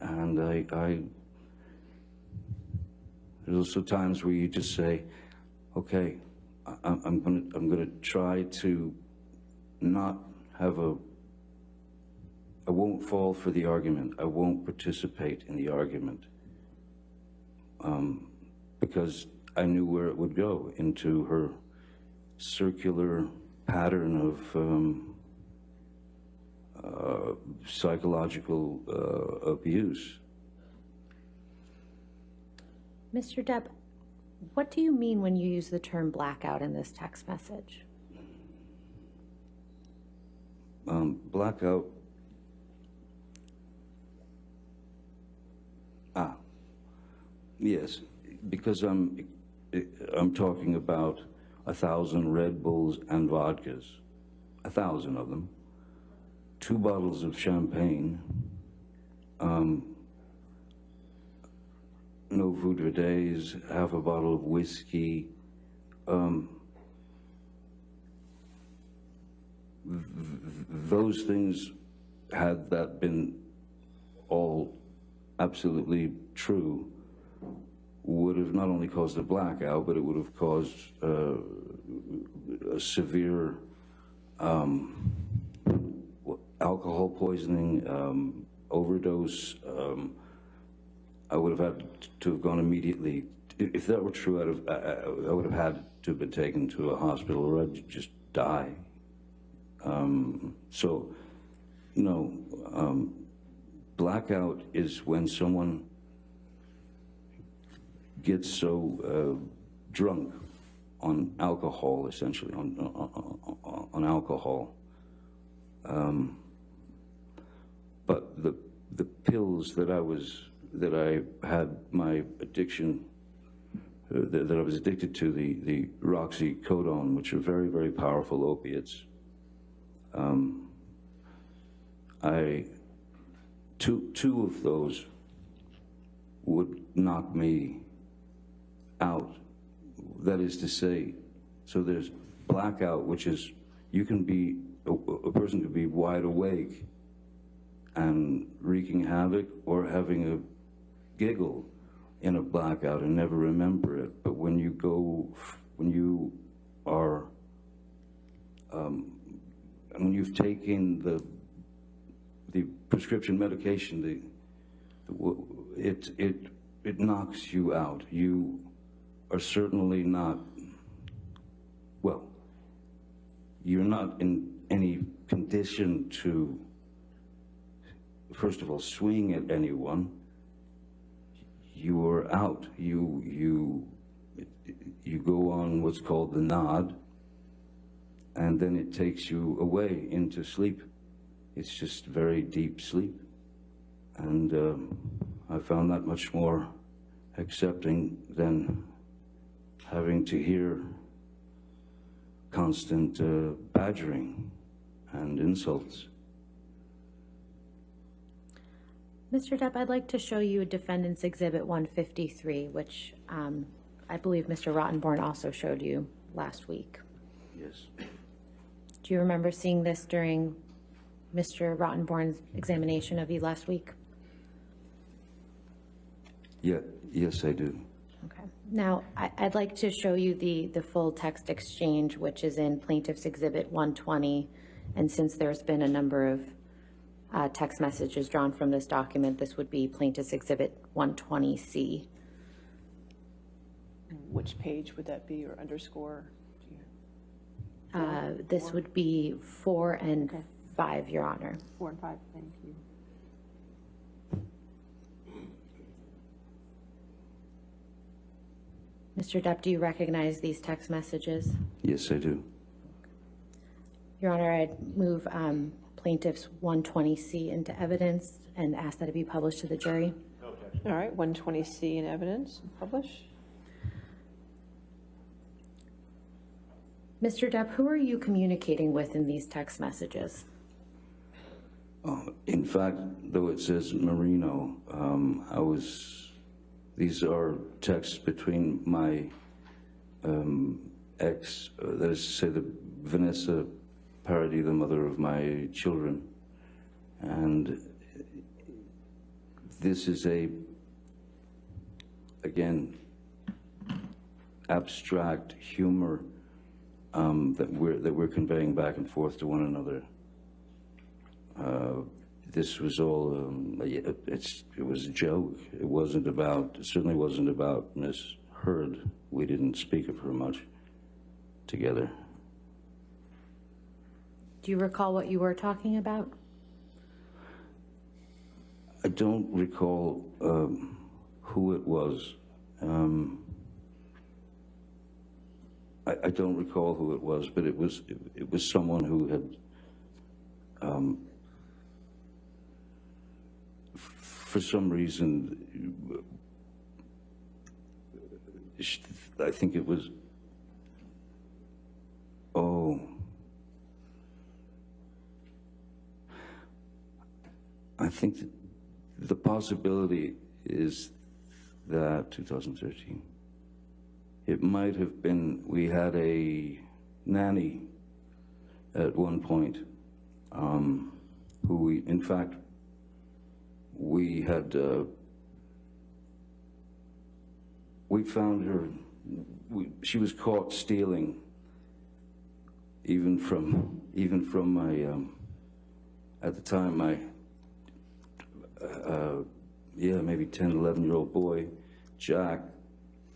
And there's also times where you just say, okay, I'm gonna try to not have I won't fall for the argument. I won't participate in the argument. Because I knew where it would go, into her circular pattern of psychological abuse. Mr. Depp, what do you mean when you use the term blackout in this text message? Blackout. Yes, because I'm talking about 1,000 Red Bulls and vodkas, 1,000 of them, 2 bottles of champagne, no food for days, half a bottle of whiskey. Those things, had that been all absolutely true, would have not only caused a blackout, but it would have caused a severe alcohol poisoning, overdose. I would have had to have gone immediately. If that were true, I would have had to have been taken to a hospital, or I'd just die. So, no, blackout is when someone gets so drunk on alcohol, essentially, on alcohol. But the pills that I had my addiction, that I was addicted to, the roxycodone, which are very, very powerful opiates. Two of those would knock me out. That is to say, so there's blackout, which is, you can be, a person could be wide awake and wreaking havoc, or having a giggle in a blackout and never remember it. But when you are, when you've taken the prescription medication, it knocks you out. You are certainly not, well, you're not in any condition to, first of all, swing at anyone. You are out. You go on what's called the nod, and then it takes you away into sleep. It's just very deep sleep. And I found that much more accepting than having to hear constant badgering and insults. Mr. Depp, I'd like to show you Defendant's Exhibit 153, which I believe Mr. Rottenborn also showed you last week. Yes. Do you remember seeing this during Mr. Rottenborn's examination of you last week? Yeah, yes, I do. Okay. Now, I'd like to show you the full text exchange, which is in Plaintiff's Exhibit 120. And since there's been a number of text messages drawn from this document, this would be Plaintiff's Exhibit 120C. Which page would that be, or underscore? This would be 4 and 5, Your Honor. 4 and 5, thank you. Mr. Depp, do you recognize these text messages? Yes, I do. Your Honor, I'd move Plaintiff's 120C into evidence and ask that it be published to the jury. All right, 120C in evidence, publish. Mr. Depp, who are you communicating with in these text messages? In fact, though it says Marino, these are texts between my ex, that is to say, the Vanessa Paradis, the mother of my children, and this is again, abstract humor that we're conveying back and forth to one another. This was all, it was a joke. It certainly wasn't about Miss Heard. We didn't speak of her much together. Do you recall what you were talking about? I don't recall who it was. I don't recall who it was, but it was someone who had, for some reason, I think it was, I think that the possibility is that 2013, it might have been, we had a nanny at one point, who in fact, we had, we found her, she was caught stealing, even from my, at the time, my, maybe 10, 11-year-old boy, Jack,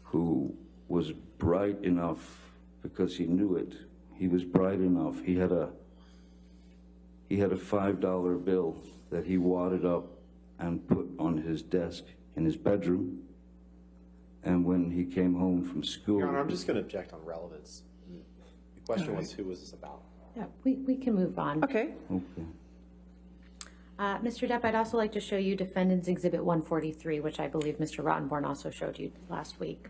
who was bright enough, because he knew it, he was bright enough, he had a $5 bill that he wadded up and put on his desk in his bedroom, and when he came home from school... Your Honor, I'm just going to object on relevance. The question was, who was this about? Yeah, we can move on. Okay. Okay. Mr. Depp, I'd also like to show you Defendant's Exhibit 143, which I believe Mr. Rottenborn also showed you last week.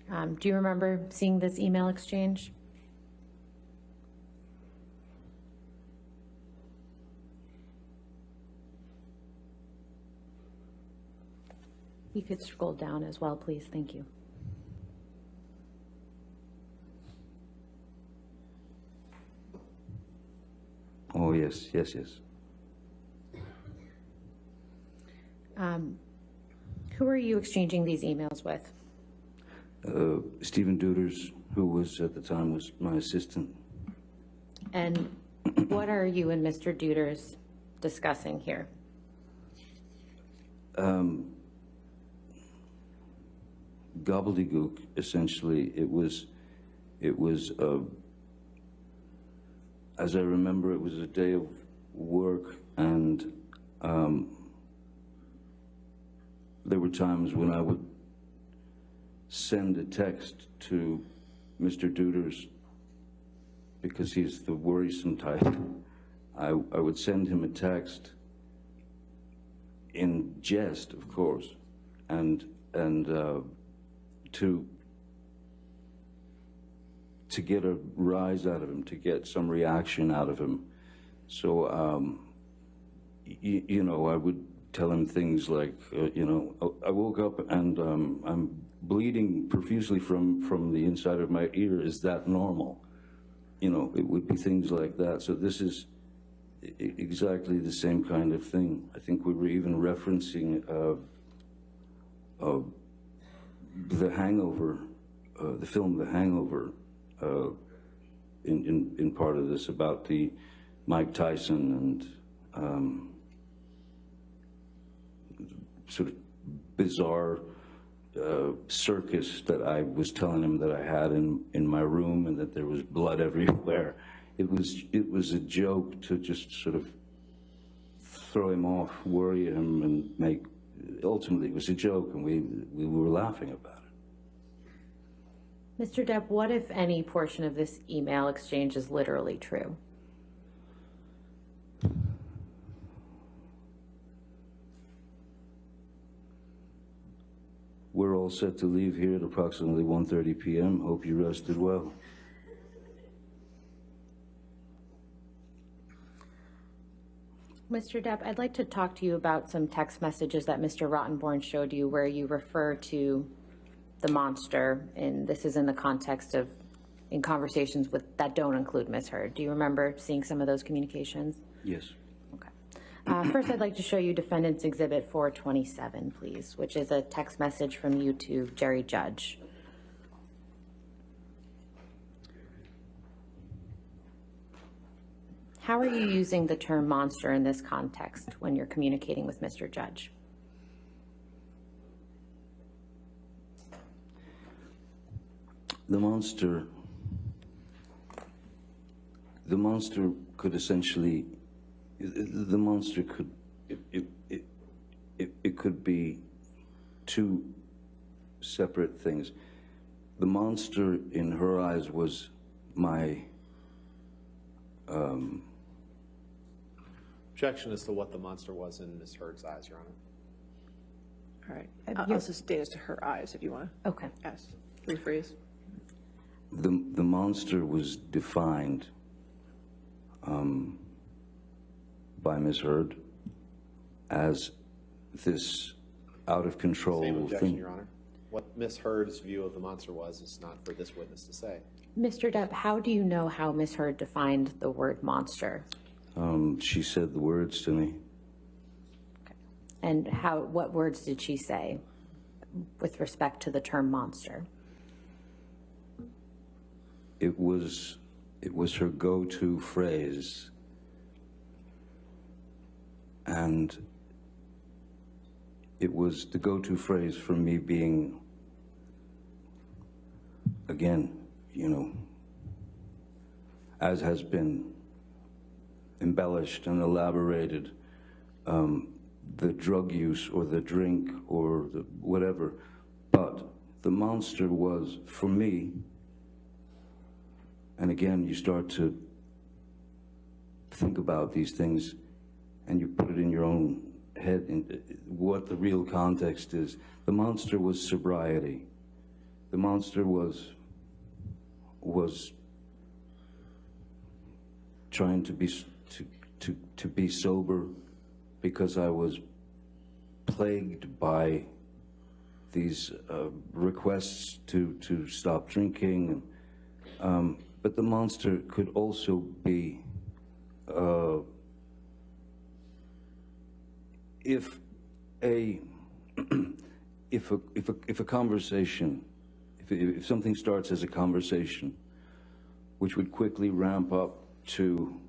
Do you remember seeing this email exchange? You could scroll down as well, please. Thank you. Oh, yes, yes, yes. Who are you exchanging these emails with? Stephen Duders, who was at the time was my assistant. And what are you and Mr. Duders discussing here? Gobbledygook, essentially. It was as I remember, it was a day of work, and there were times when I would send a text to Mr. Duders, because he's the worrisome type. I would send him a text in jest, of course, and to get a rise out of him, to get some reaction out of him. So, you know, I would tell him things like, you know, I woke up and I'm bleeding profusely from the inside of my ear. Is that normal? You know, it would be things like that. So this is exactly the same kind of thing. I think we were even referencing The Hangover, the film The Hangover, in part of this, about the Mike Tyson and sort of bizarre circus that I was telling him that I had in my room, and that there was blood everywhere. It was a joke to just sort of throw him off, worry him, and make. Ultimately, it was a joke, and we were laughing about it. Mr. Depp, what, if any, portion of this email exchange is literally true? We're all set to leave here at approximately 1:30 p.m. Hope you rested well. Mr. Depp, I'd like to talk to you about some text messages that Mr. Rottenborn showed you where you refer to the monster, and this is in the context of in conversations with that don't include Ms. Heard. Do you remember seeing some of those communications? Yes. Okay. First, I'd like to show you Defendant's Exhibit 427, please, which is a text message from you to Jerry Judge. How are you using the term monster in this context when you're communicating with Mr. Judge? The monster could essentially, the monster could, it could be two separate things. The monster in her eyes was my, Objection as to what the monster was in Ms. Heard's eyes, Your Honor. All right. I'll just state as to her eyes if you want to. Okay. Yes. Rephrase. the monster was defined by Ms. Heard as this out of control Same objection, thing. Your Honor. What Ms. Heard's view of the monster was is not for this witness to say. Mr. Depp, how do you know how Ms. Heard defined the word monster? She said the words to me. And what words did she say with respect to the term monster? It was her go-to phrase, and it was the go-to phrase for me being, again, you know, as has been embellished and elaborated, the drug use or the drink or the whatever, but the monster was, for me, and again, you start to think about these things and you put it in your own head, what the real context is. The monster was sobriety. The monster was trying to be sober because I was plagued by these requests to stop drinking. But the monster could also be if a conversation, if something starts as a conversation, which would quickly ramp up to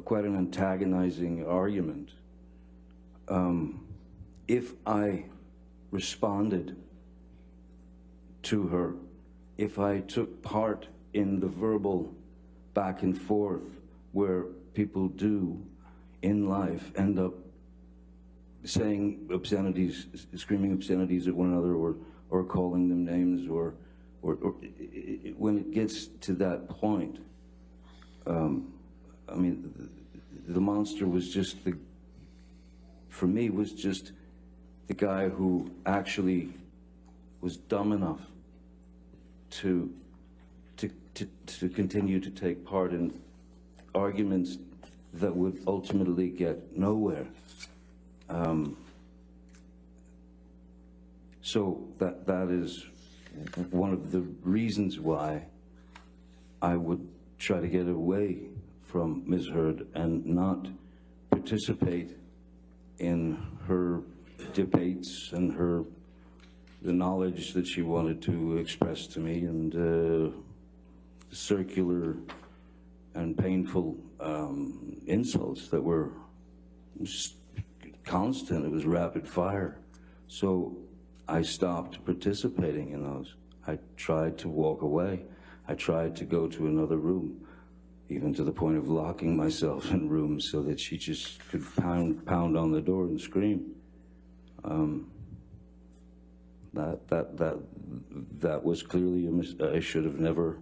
quite an antagonizing argument, if I responded to her, if I took part in the verbal back and forth where people do in life end up saying obscenities, screaming obscenities at one another, or calling them names, or when it gets to that point, I mean, the monster was just for me, was just the guy who actually was dumb enough to continue to take part in arguments that would ultimately get nowhere. So that is one of the reasons why I would try to get away from Ms. Heard and not participate in her debates and the knowledge that she wanted to express to me, and circular and painful insults that were constant. It was rapid fire. So I stopped participating in those. I tried to walk away. I tried to go to another room, even to the point of locking myself in rooms so that she just could pound on the door and scream. That was clearly I should have never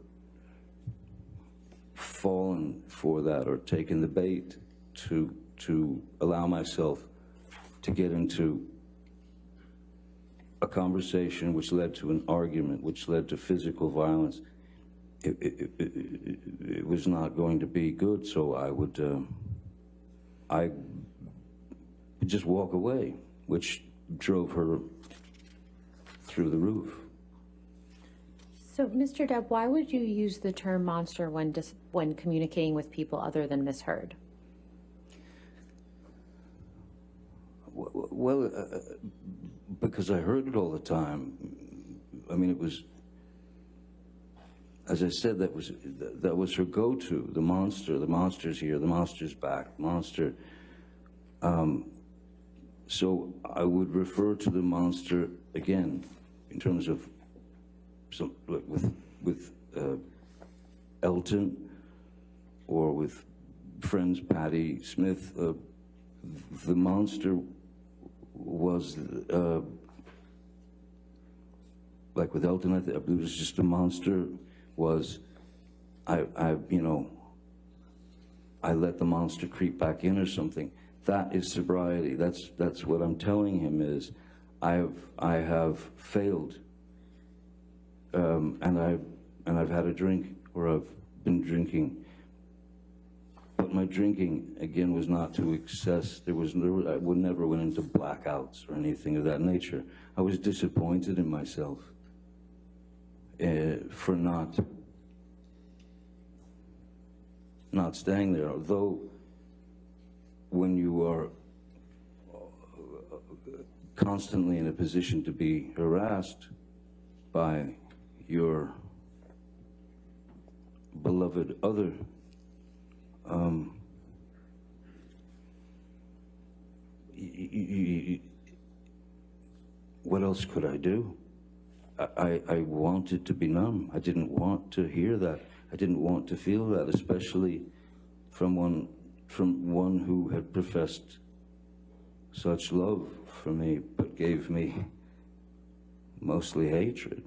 fallen for that or taken the bait to allow myself to get into a conversation which led to an argument, which led to physical violence. It was not going to be good, so I would just walk away, which drove her through the roof. So, Mr. Depp, why would you use the term monster when communicating with people other than Ms. Heard? Well, because I heard it all the time. I mean, it was, as I said, that was her go-to. The monster's here, the monster's back, monster. So I would refer to the monster again in terms of some with Elton or with friends Patti Smith. The monster was like with Elton. I believe it was just a monster. Was I let the monster creep back in or something. That is sobriety. That's what I'm telling him is, I have failed, and I've had a drink, or I've been drinking. But my drinking again was not to excess. I would never went into blackouts or anything of that nature. I was disappointed in myself for not staying there. Although when you are constantly in a position to be harassed by your beloved other, what else could I do? I wanted to be numb. I didn't want to hear that. I didn't want to feel that, especially from one who had professed such love for me, but gave me mostly hatred.